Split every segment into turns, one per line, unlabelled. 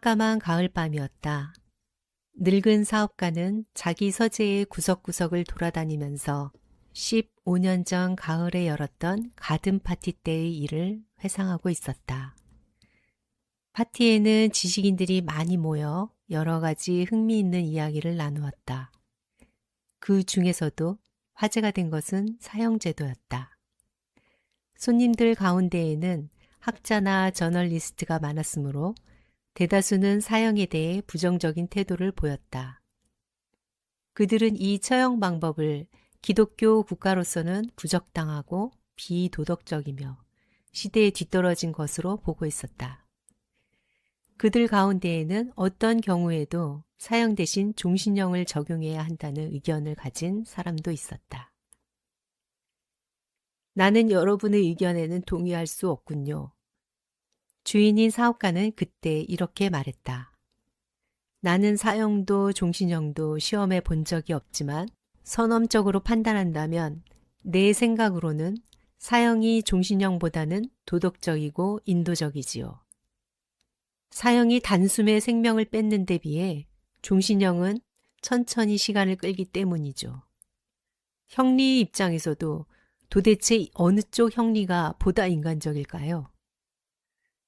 깜깜한 가을밤이었다. 늙은 사업가는 자기 서재의 구석구석을 돌아다니면서 15년 전 가을에 열었던 가든 파티 때의 일을 회상하고 있었다. 파티에는 지식인들이 많이 모여 여러 가지 흥미있는 이야기를 나누었다. 그 중에서도 화제가 된 것은 사형제도였다. 손님들 가운데에는 학자나 저널리스트가 많았으므로 대다수는 사형에 대해 부정적인 태도를 보였다. 그들은 이 처형 방법을 기독교 국가로서는 부적당하고 비도덕적이며 시대에 뒤떨어진 것으로 보고 있었다. 그들 가운데에는 어떤 경우에도 사형 대신 종신형을 적용해야 한다는 의견을 가진 사람도 있었다. 나는 여러분의 의견에는 동의할 수 없군요. 주인인 사업가는 그때 이렇게 말했다. 나는 사형도 종신형도 시험해 본 적이 없지만 선험적으로 판단한다면 내 생각으로는 사형이 종신형보다는 도덕적이고 인도적이지요. 사형이 단숨에 생명을 뺏는 데 비해 종신형은 천천히 시간을 끌기 때문이죠. 형리 입장에서도 도대체 어느 쪽 형리가 보다 인간적일까요?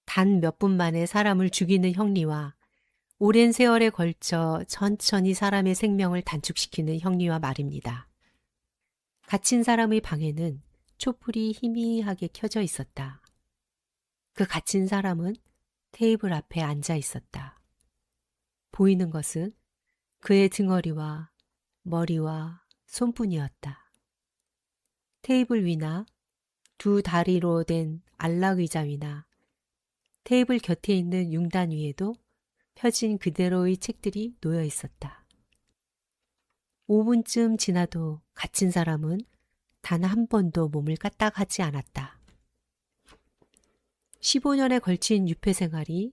단 몇 분 만에 사람을 죽이는 형리와 오랜 세월에 걸쳐 천천히 사람의 생명을 단축시키는 형리와 말입니다. 갇힌 사람의 방에는 촛불이 희미하게 켜져 있었다. 그 갇힌 사람은 테이블 앞에 앉아 있었다. 보이는 것은 그의 등허리와 머리와 손뿐이었다. 테이블 위나 두 다리로 된 안락의자 위나 테이블 곁에 있는 융단 위에도 펴진 그대로의 책들이 놓여 있었다. 5분쯤 지나도 갇힌 사람은 단 한 번도 몸을 까딱하지 않았다. 15년에 걸친 유폐 생활이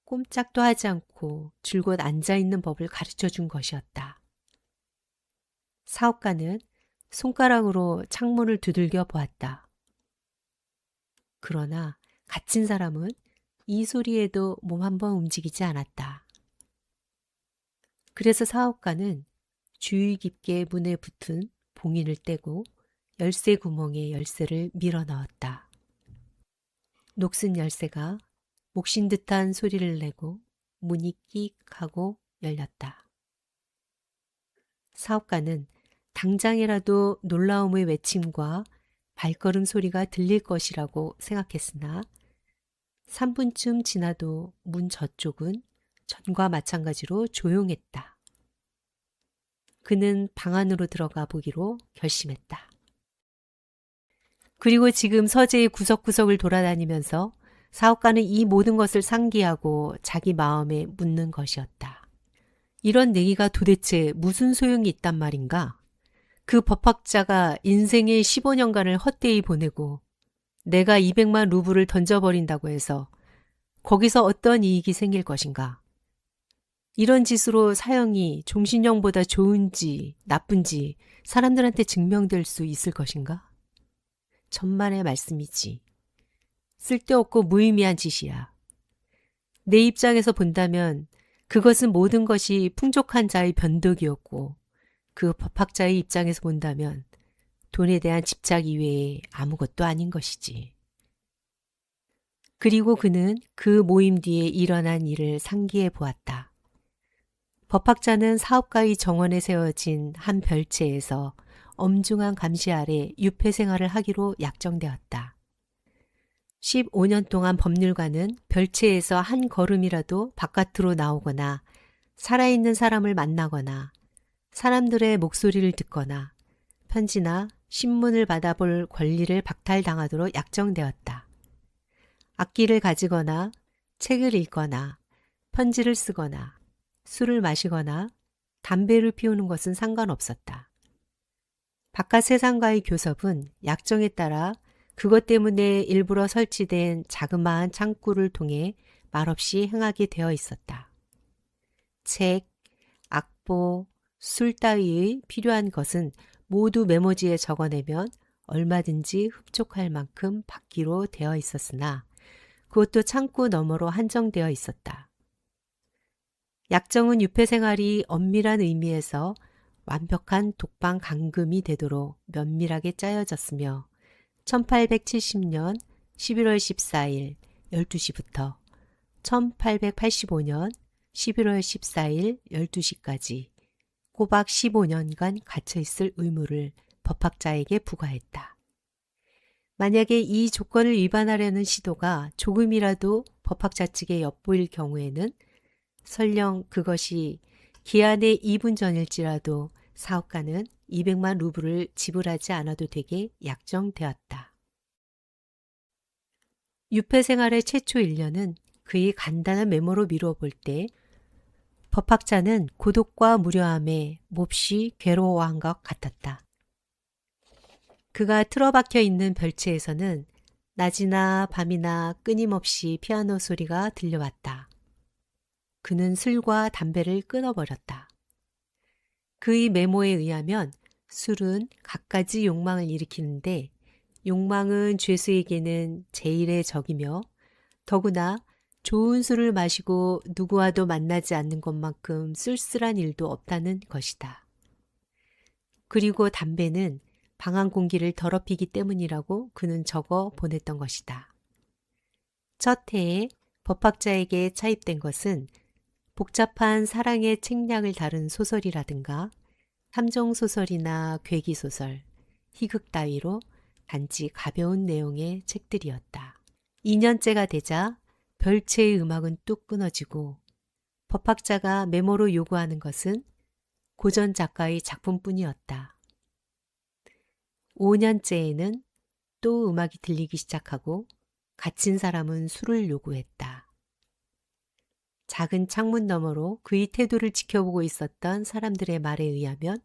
꼼짝도 하지 않고 줄곧 앉아있는 법을 가르쳐준 것이었다. 사업가는 손가락으로 창문을 두들겨 보았다. 그러나 갇힌 사람은 이 소리에도 몸 한번 움직이지 않았다. 그래서 사업가는 주의 깊게 문에 붙은 봉인을 떼고 열쇠 구멍에 열쇠를 밀어 넣었다. 녹슨 열쇠가 목신 듯한 소리를 내고 문이 끽 하고 열렸다. 사업가는 당장이라도 놀라움의 외침과 발걸음 소리가 들릴 것이라고 생각했으나 3분쯤 지나도 문 저쪽은 전과 마찬가지로 조용했다. 그는 방 안으로 들어가 보기로 결심했다. 그리고 지금 서재의 구석구석을 돌아다니면서 사업가는 이 모든 것을 상기하고 자기 마음에 묻는 것이었다. 이런 내기가 도대체 무슨 소용이 있단 말인가? 그 법학자가 인생의 15년간을 헛되이 보내고 내가 200만 루블을 던져버린다고 해서 거기서 어떤 이익이 생길 것인가? 이런 짓으로 사형이 종신형보다 좋은지 나쁜지 사람들한테 증명될 수 있을 것인가? 천만의 말씀이지. 쓸데없고 무의미한 짓이야. 내 입장에서 본다면 그것은 모든 것이 풍족한 자의 변덕이었고 그 법학자의 입장에서 본다면 돈에 대한 집착 이외에 아무것도 아닌 것이지. 그리고 그는 그 모임 뒤에 일어난 일을 상기해 보았다. 법학자는 사업가의 정원에 세워진 한 별채에서 엄중한 감시 아래 유폐 생활을 하기로 약정되었다. 15년 동안 법률가는 별채에서 한 걸음이라도 바깥으로 나오거나 살아있는 사람을 만나거나 사람들의 목소리를 듣거나 편지나 신문을 받아볼 권리를 박탈당하도록 약정되었다. 악기를 가지거나 책을 읽거나 편지를 쓰거나 술을 마시거나 담배를 피우는 것은 상관없었다. 바깥 세상과의 교섭은 약정에 따라 그것 때문에 일부러 설치된 자그마한 창구를 통해 말없이 행하게 되어 있었다. 책, 악보, 술 따위의 필요한 것은 모두 메모지에 적어내면 얼마든지 흡족할 만큼 받기로 되어 있었으나 그것도 창구 너머로 한정되어 있었다. 약정은 유폐 생활이 엄밀한 의미에서 완벽한 독방 감금이 되도록 면밀하게 짜여졌으며 1870년 11월 14일 12시부터 1885년 11월 14일 12시까지 꼬박 15년간 갇혀 있을 의무를 법학자에게 부과했다. 만약에 이 조건을 위반하려는 시도가 조금이라도 법학자 측에 엿보일 경우에는 설령 그것이 기한의 2분 전일지라도 사업가는 200만 루블을 지불하지 않아도 되게 약정되었다. 유폐 생활의 최초 1년은 그의 간단한 메모로 미루어 볼 때 법학자는 고독과 무료함에 몹시 괴로워한 것 같았다. 그가 틀어박혀 있는 별채에서는 낮이나 밤이나 끊임없이 피아노 소리가 들려왔다. 그는 술과 담배를 끊어버렸다. 그의 메모에 의하면 술은 갖가지 욕망을 일으키는데 욕망은 죄수에게는 제일의 적이며 더구나 좋은 술을 마시고 누구와도 만나지 않는 것만큼 쓸쓸한 일도 없다는 것이다. 그리고 담배는 방한 공기를 더럽히기 때문이라고 그는 적어 보냈던 것이다. 첫 해에 법학자에게 차입된 것은 복잡한 사랑의 책략을 다룬 소설이라든가 탐정소설이나 괴기소설, 희극 따위로 단지 가벼운 내용의 책들이었다. 2년째가 되자 별채의 음악은 뚝 끊어지고 법학자가 메모로 요구하는 것은 고전 작가의 작품뿐이었다. 5년째에는 또 음악이 들리기 시작하고 갇힌 사람은 술을 요구했다. 작은 창문 너머로 그의 태도를 지켜보고 있었던 사람들의 말에 의하면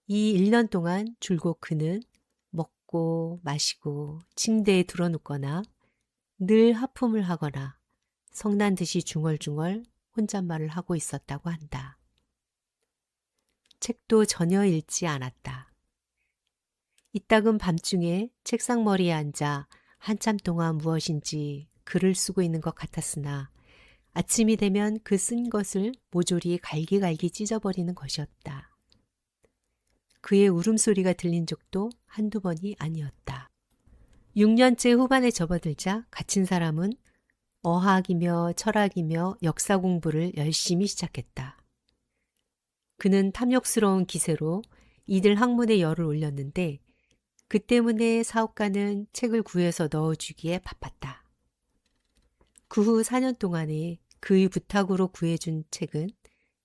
이 1년 동안 줄곧 그는 먹고 마시고 침대에 드러눕거나 늘 하품을 하거나 성난 듯이 중얼중얼 혼잣말을 하고 있었다고 한다. 책도 전혀 읽지 않았다. 이따금 밤중에 책상머리에 앉아 한참 동안 무엇인지 글을 쓰고 있는 것 같았으나 아침이 되면 그 쓴 것을 모조리 갈기갈기 찢어버리는 것이었다. 그의 울음소리가 들린 적도 한두 번이 아니었다. 6년째 후반에 접어들자 갇힌 사람은 어학이며 철학이며 역사 공부를 열심히 시작했다. 그는 탐욕스러운 기세로 이들 학문에 열을 올렸는데 그 때문에 사업가는 책을 구해서 넣어주기에 바빴다. 그 후 4년 동안에 그의 부탁으로 구해준 책은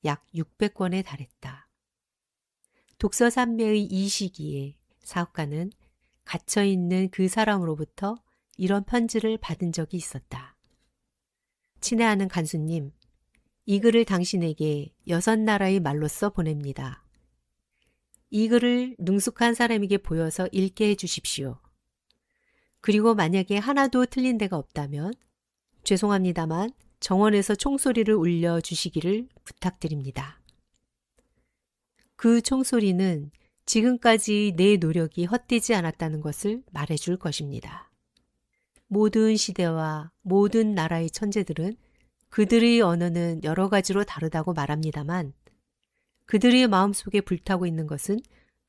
약 600권에 달했다. 독서 산매의 이 시기에 사업가는 갇혀있는 그 사람으로부터 이런 편지를 받은 적이 있었다. 친애하는 간수님, 이 글을 당신에게 6나라의 말로써 보냅니다. 이 글을 능숙한 사람에게 보여서 읽게 해주십시오. 그리고 만약에 하나도 틀린 데가 없다면 죄송합니다만 정원에서 총소리를 울려 주시기를 부탁드립니다. 그 총소리는 지금까지 내 노력이 헛되지 않았다는 것을 말해줄 것입니다. 모든 시대와 모든 나라의 천재들은 그들의 언어는 여러 가지로 다르다고 말합니다만 그들의 마음속에 불타고 있는 것은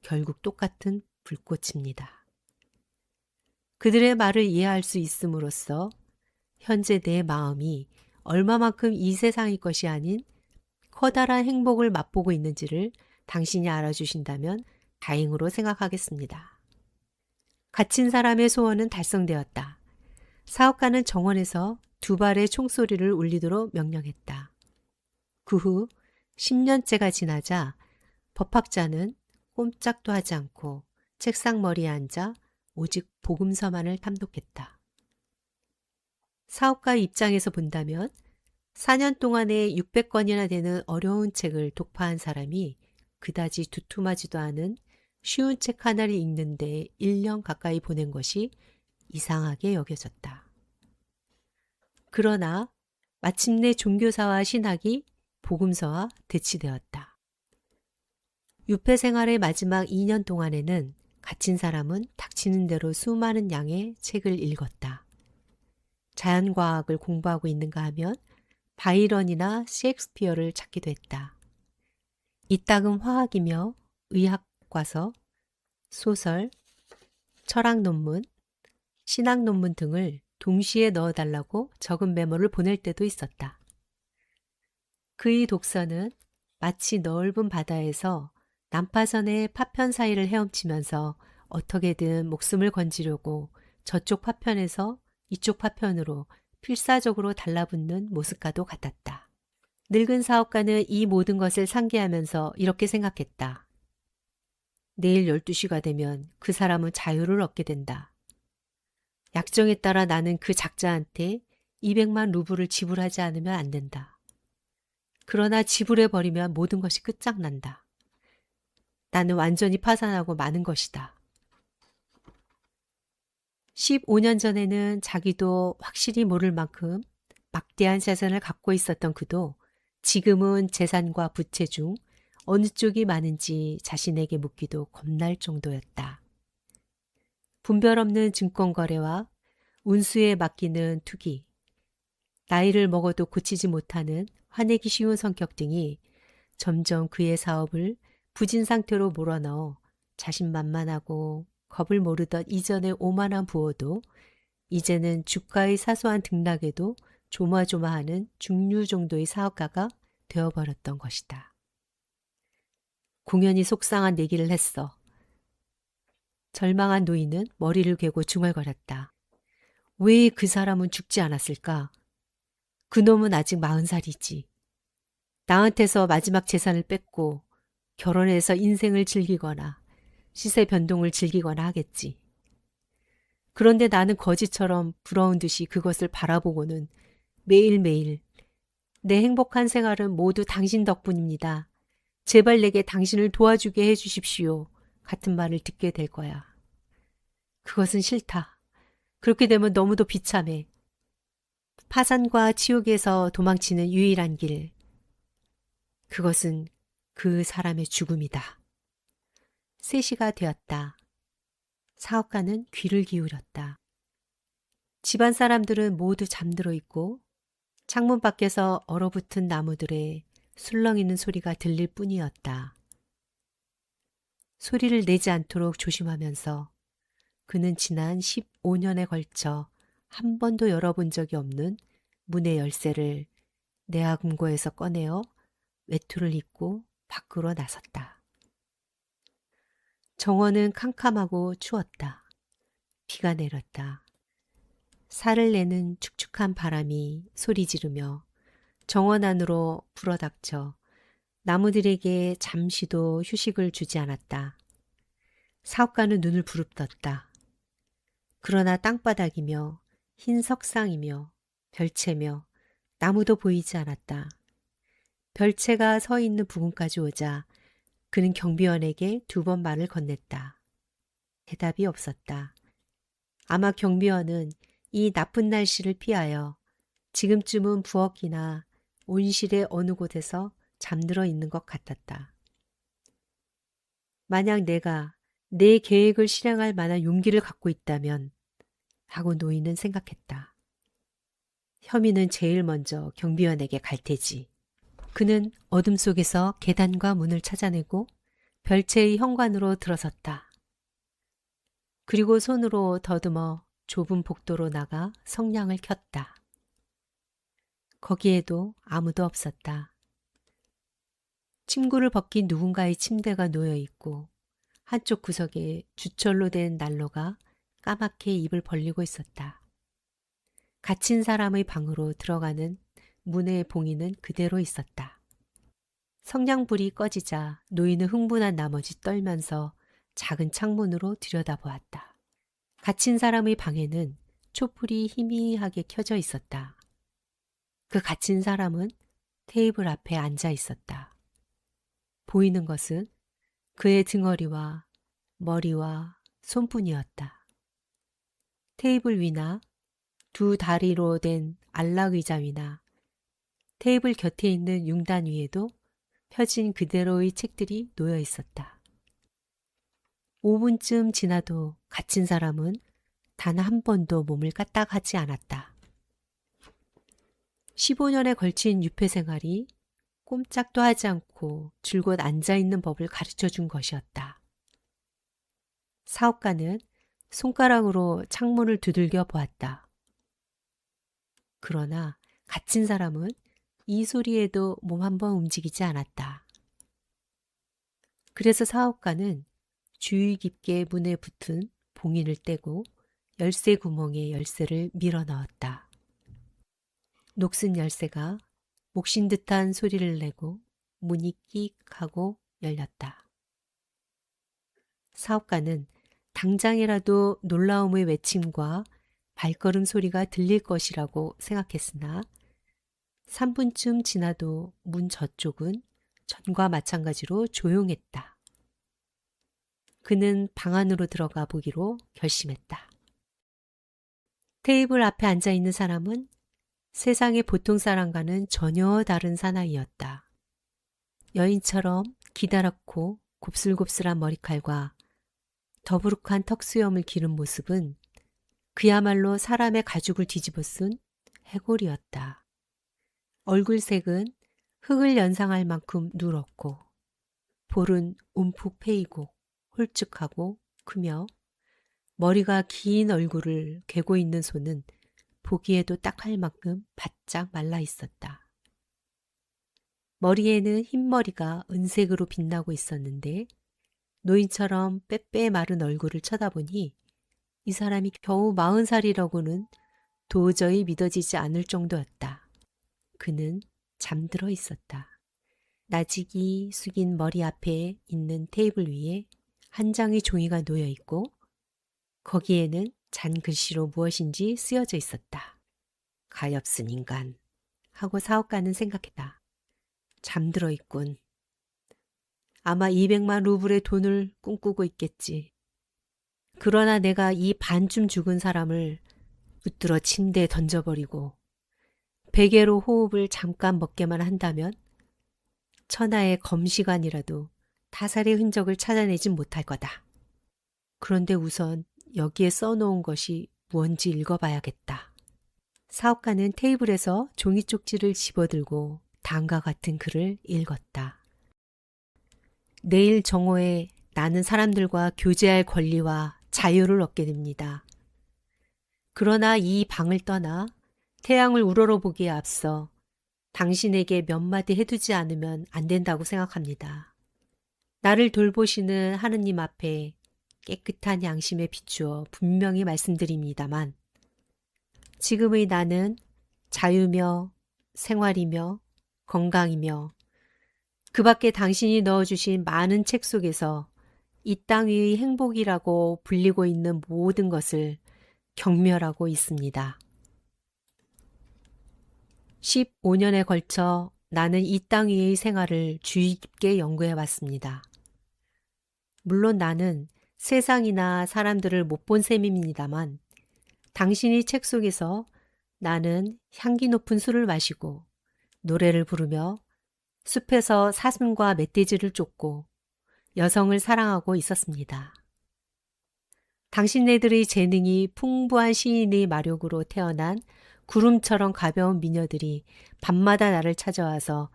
결국 똑같은 불꽃입니다. 그들의 말을 이해할 수 있음으로써 현재 내 마음이 얼마만큼 이 세상의 것이 아닌 커다란 행복을 맛보고 있는지를 당신이 알아주신다면 다행으로 생각하겠습니다. 갇힌 사람의 소원은 달성되었다. 사업가는 정원에서 2발의 총소리를 울리도록 명령했다. 그 후 10년째가 지나자 법학자는 꼼짝도 하지 않고 책상머리에 앉아 오직 복음서만을 탐독했다. 사업가 입장에서 본다면 4년 동안에 600권이나 되는 어려운 책을 독파한 사람이 그다지 두툼하지도 않은 쉬운 책 하나를 읽는데 1년 가까이 보낸 것이 이상하게 여겨졌다. 그러나 마침내 종교사와 신학이 복음서와 대치되었다. 유폐 생활의 마지막 2년 동안에는 갇힌 사람은 닥치는 대로 수많은 양의 책을 읽었다. 자연과학을 공부하고 있는가 하면 바이런이나 셰익스피어를 찾기도 했다. 이따금 화학이며 의학과서, 소설, 철학 논문, 신학 논문 등을 동시에 넣어달라고 적은 메모를 보낼 때도 있었다. 그의 독서는 마치 넓은 바다에서 난파선의 파편 사이를 헤엄치면서 어떻게든 목숨을 건지려고 저쪽 파편에서 이쪽 파편으로 필사적으로 달라붙는 모습과도 같았다. 늙은 사업가는 이 모든 것을 상기하면서 이렇게 생각했다. 내일 12시가 되면 그 사람은 자유를 얻게 된다. 약정에 따라 나는 그 작자한테 200만 루블을 지불하지 않으면 안 된다. 그러나 지불해버리면 모든 것이 끝장난다. 나는 완전히 파산하고 마는 것이다. 15년 전에는 자기도 확실히 모를 만큼 막대한 재산을 갖고 있었던 그도 지금은 재산과 부채 중 어느 쪽이 많은지 자신에게 묻기도 겁날 정도였다. 분별 없는 증권 거래와 운수에 맡기는 투기, 나이를 먹어도 고치지 못하는 화내기 쉬운 성격 등이 점점 그의 사업을 부진 상태로 몰아넣어 자신만만하고 겁을 모르던 이전의 오만한 부호도 이제는 주가의 사소한 등락에도 조마조마하는 중류 정도의 사업가가 되어버렸던 것이다. 공연히 속상한 내기를 했어. 절망한 노인은 머리를 괴고 중얼거렸다. 왜 그 사람은 죽지 않았을까? 그놈은 아직 40살이지. 나한테서 마지막 재산을 뺏고 결혼해서 인생을 즐기거나 시세 변동을 즐기거나 하겠지. 그런데 나는 거지처럼 부러운 듯이 그것을 바라보고는 매일매일 내 행복한 생활은 모두 당신 덕분입니다. 제발 내게 당신을 도와주게 해주십시오. 같은 말을 듣게 될 거야. 그것은 싫다. 그렇게 되면 너무도 비참해. 파산과 치욕에서 도망치는 유일한 길. 그것은 그 사람의 죽음이다. 3시가 되었다. 사업가는 귀를 기울였다. 집안 사람들은 모두 잠들어 있고 창문 밖에서 얼어붙은 나무들의 술렁이는 소리가 들릴 뿐이었다. 소리를 내지 않도록 조심하면서 그는 지난 15년에 걸쳐 한 번도 열어본 적이 없는 문의 열쇠를 내화금고에서 꺼내어 외투를 입고 밖으로 나섰다. 정원은 캄캄하고 추웠다. 비가 내렸다. 살을 내는 축축한 바람이 소리 지르며 정원 안으로 불어닥쳐 나무들에게 잠시도 휴식을 주지 않았다. 사업가는 눈을 부릅떴다. 그러나 땅바닥이며 흰 석상이며 별채며 나무도 보이지 않았다. 별채가 서 있는 부근까지 오자 그는 경비원에게 2번 말을 건넸다. 대답이 없었다. 아마 경비원은 이 나쁜 날씨를 피하여 지금쯤은 부엌이나 온실의 어느 곳에서 잠들어 있는 것 같았다. 만약 내가 내 계획을 실행할 만한 용기를 갖고 있다면 하고 노인은 생각했다. 혐의는 제일 먼저 경비원에게 갈 테지. 그는 어둠 속에서 계단과 문을 찾아내고 별채의 현관으로 들어섰다. 그리고 손으로 더듬어 좁은 복도로 나가 성냥을 켰다. 거기에도 아무도 없었다. 침구를 벗긴 누군가의 침대가 놓여 있고 한쪽 구석에 주철로 된 난로가 까맣게 입을 벌리고 있었다. 갇힌 사람의 방으로 들어가는 문의 봉인은 그대로 있었다. 성냥불이 꺼지자 노인은 흥분한 나머지 떨면서 작은 창문으로 들여다보았다. 갇힌 사람의 방에는 촛불이 희미하게 켜져 있었다. 그 갇힌 사람은 테이블 앞에 앉아 있었다. 보이는 것은 그의 등허리와 머리와 손뿐이었다. 테이블 위나 2 다리로 된 안락의자 위나 테이블 곁에 있는 융단 위에도 펴진 그대로의 책들이 놓여 있었다. 5분쯤 지나도 갇힌 사람은 단 한 번도 몸을 까딱하지 않았다. 15년에 걸친 유폐 생활이 꼼짝도 하지 않고 줄곧 앉아있는 법을 가르쳐 준 것이었다. 사업가는 손가락으로 창문을 두들겨 보았다. 그러나 갇힌 사람은 이 소리에도 몸 한번 움직이지 않았다. 그래서 사업가는 주의 깊게 문에 붙은 봉인을 떼고 열쇠 구멍에 열쇠를 밀어 넣었다. 녹슨 열쇠가 목신 듯한 소리를 내고 문이 끽 하고 열렸다. 사업가는 당장이라도 놀라움의 외침과 발걸음 소리가 들릴 것이라고 생각했으나 3분쯤 지나도 문 저쪽은 전과 마찬가지로 조용했다. 그는 방 안으로 들어가 보기로 결심했다. 테이블 앞에 앉아 있는 사람은 세상의 보통 사람과는 전혀 다른 사나이였다. 여인처럼 기다랗고 곱슬곱슬한 머리칼과 더부룩한 턱수염을 기른 모습은 그야말로 사람의 가죽을 뒤집어 쓴 해골이었다. 얼굴색은 흙을 연상할 만큼 누렇고 볼은 움푹 패이고 홀쭉하고 크며 머리가 긴 얼굴을 괴고 있는 손은 보기에도 딱할 만큼 바짝 말라 있었다. 머리에는 흰머리가 은색으로 빛나고 있었는데 노인처럼 빼빼 마른 얼굴을 쳐다보니 이 사람이 겨우 40살이라고는 도저히 믿어지지 않을 정도였다. 그는 잠들어 있었다. 나직이 숙인 머리 앞에 있는 테이블 위에 한 장의 종이가 놓여 있고 거기에는 잔글씨로 무엇인지 쓰여져 있었다. 가엾은 인간 하고 사업가는 생각했다. 잠들어 있군. 아마 200만 루블의 돈을 꿈꾸고 있겠지. 그러나 내가 이 반쯤 죽은 사람을 붙들어 침대에 던져버리고 베개로 호흡을 잠깐 먹게만 한다면 천하의 검시관이라도 타살의 흔적을 찾아내진 못할 거다. 그런데 우선 여기에 써놓은 것이 무언지 읽어봐야겠다. 사업가는 테이블에서 종이 쪽지를 집어들고 다음과 같은 글을 읽었다. 내일 정오에 나는 사람들과 교제할 권리와 자유를 얻게 됩니다. 그러나 이 방을 떠나 태양을 우러러보기에 앞서 당신에게 몇 마디 해두지 않으면 안 된다고 생각합니다. 나를 돌보시는 하느님 앞에 깨끗한 양심에 비추어 분명히 말씀드립니다만 지금의 나는 자유며 생활이며 건강이며 그 밖에 당신이 넣어주신 많은 책 속에서 이 땅 위의 행복이라고 불리고 있는 모든 것을 경멸하고 있습니다. 15년에 걸쳐 나는 이 땅 위의 생활을 주의 깊게 연구해 왔습니다. 물론 나는 세상이나 사람들을 못 본 셈입니다만 당신이 책 속에서 나는 향기 높은 술을 마시고 노래를 부르며 숲에서 사슴과 멧돼지를 쫓고 여성을 사랑하고 있었습니다. 당신네들의 재능이 풍부한 시인의 마력으로 태어난 구름처럼 가벼운 미녀들이 밤마다 나를 찾아와서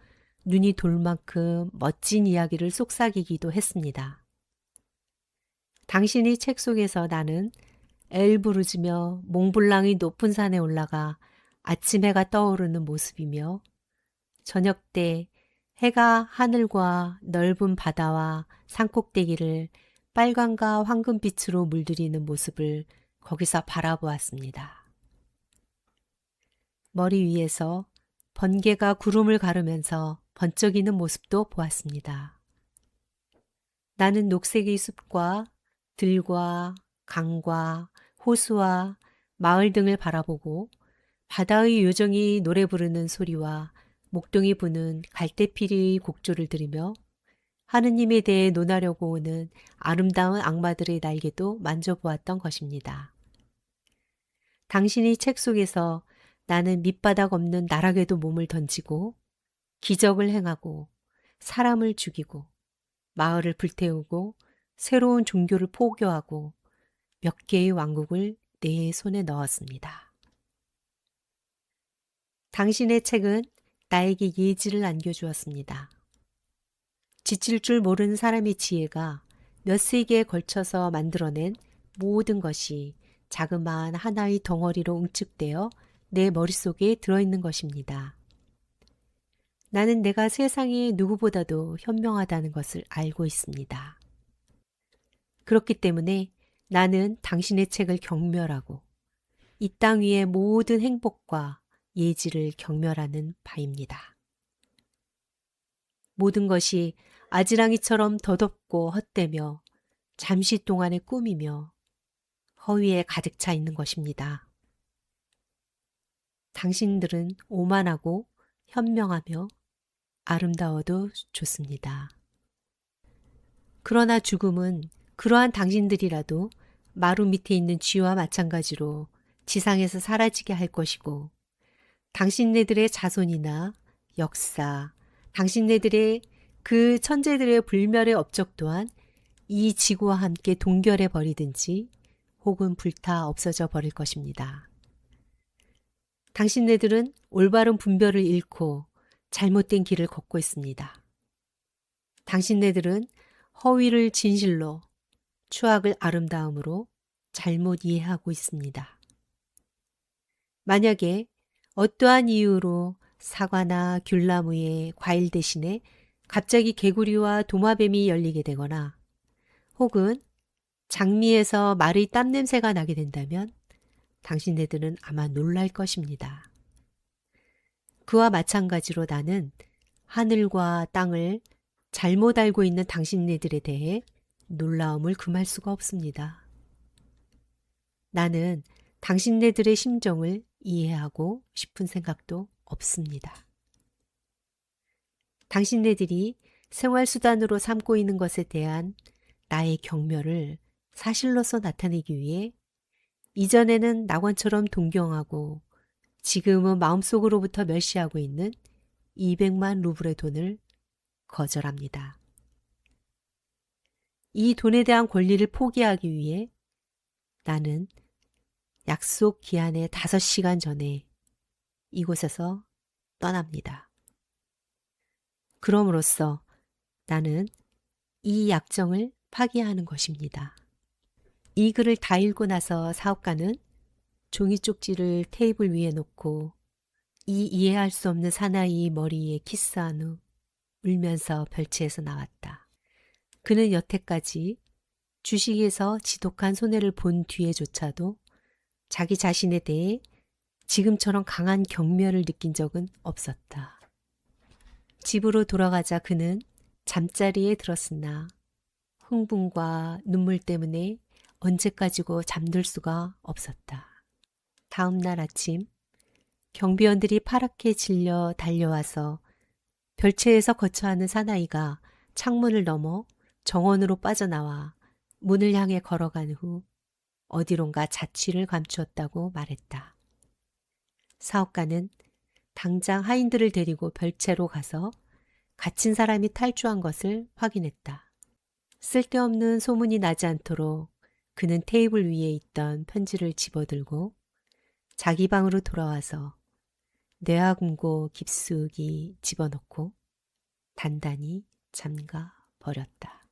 눈이 돌 만큼 멋진 이야기를 속삭이기도 했습니다. 당신이 책 속에서 나는 엘브루즈며 몽블랑의 높은 산에 올라가 아침 해가 떠오르는 모습이며 저녁 때 해가 하늘과 넓은 바다와 산꼭대기를 빨강과 황금빛으로 물들이는 모습을 거기서 바라보았습니다. 머리 위에서 번개가 구름을 가르면서 번쩍이는 모습도 보았습니다. 나는 녹색의 숲과 들과 강과 호수와 마을 등을 바라보고 바다의 요정이 노래 부르는 소리와 목동이 부는 갈대피리의 곡조를 들으며 하느님에 대해 논하려고 오는 아름다운 악마들의 날개도 만져보았던 것입니다. 당신이 책 속에서 나는 밑바닥 없는 나락에도 몸을 던지고 기적을 행하고 사람을 죽이고 마을을 불태우고 새로운 종교를 포교하고 몇 개의 왕국을 내 손에 넣었습니다. 당신의 책은 나에게 예지를 안겨주었습니다. 지칠 줄 모르는 사람의 지혜가 몇 세기에 걸쳐서 만들어낸 모든 것이 자그마한 하나의 덩어리로 응축되어 내 머릿속에 들어있는 것입니다. 나는 내가 세상에 누구보다도 현명하다는 것을 알고 있습니다. 그렇기 때문에 나는 당신의 책을 경멸하고 이 땅 위의 모든 행복과 예지를 경멸하는 바입니다. 모든 것이 아지랑이처럼 더덥고 헛되며 잠시 동안의 꿈이며 허위에 가득 차 있는 것입니다. 당신들은 오만하고 현명하며 아름다워도 좋습니다. 그러나 죽음은 그러한 당신들이라도 마루 밑에 있는 쥐와 마찬가지로 지상에서 사라지게 할 것이고 당신네들의 자손이나 역사, 당신네들의 그 천재들의 불멸의 업적 또한 이 지구와 함께 동결해 버리든지 혹은 불타 없어져 버릴 것입니다. 당신네들은 올바른 분별을 잃고 잘못된 길을 걷고 있습니다. 당신네들은 허위를 진실로, 추악을 아름다움으로 잘못 이해하고 있습니다. 만약에 어떠한 이유로 사과나 귤나무의 과일 대신에 갑자기 개구리와 도마뱀이 열리게 되거나 혹은 장미에서 말의 땀 냄새가 나게 된다면 당신네들은 아마 놀랄 것입니다. 그와 마찬가지로 나는 하늘과 땅을 잘못 알고 있는 당신네들에 대해 놀라움을 금할 수가 없습니다. 나는 당신네들의 심정을 이해하고 싶은 생각도 없습니다. 당신네들이 생활수단으로 삼고 있는 것에 대한 나의 경멸을 사실로서 나타내기 위해 이전에는 낙원처럼 동경하고 지금은 마음속으로부터 멸시하고 있는 200만 루블의 돈을 거절합니다. 이 돈에 대한 권리를 포기하기 위해 나는 약속 기한의 5시간 전에 이곳에서 떠납니다. 그럼으로써 나는 이 약정을 파기하는 것입니다. 이 글을 다 읽고 나서 사업가는 종이 쪽지를 테이블 위에 놓고 이 이해할 수 없는 사나이 머리에 키스한 후 울면서 별채에서 나왔다. 그는 여태까지 주식에서 지독한 손해를 본 뒤에조차도 자기 자신에 대해 지금처럼 강한 경멸을 느낀 적은 없었다. 집으로 돌아가자 그는 잠자리에 들었으나 흥분과 눈물 때문에 언제까지고 잠들 수가 없었다. 다음 날 아침 경비원들이 파랗게 질려 달려와서 별채에서 거처하는 사나이가 창문을 넘어 정원으로 빠져나와 문을 향해 걸어간 후 어디론가 자취를 감추었다고 말했다. 사업가는 당장 하인들을 데리고 별채로 가서 갇힌 사람이 탈주한 것을 확인했다. 쓸데없는 소문이 나지 않도록 그는 테이블 위에 있던 편지를 집어들고 자기 방으로 돌아와서 뇌하금고 깊숙이 집어넣고 단단히 잠가 버렸다.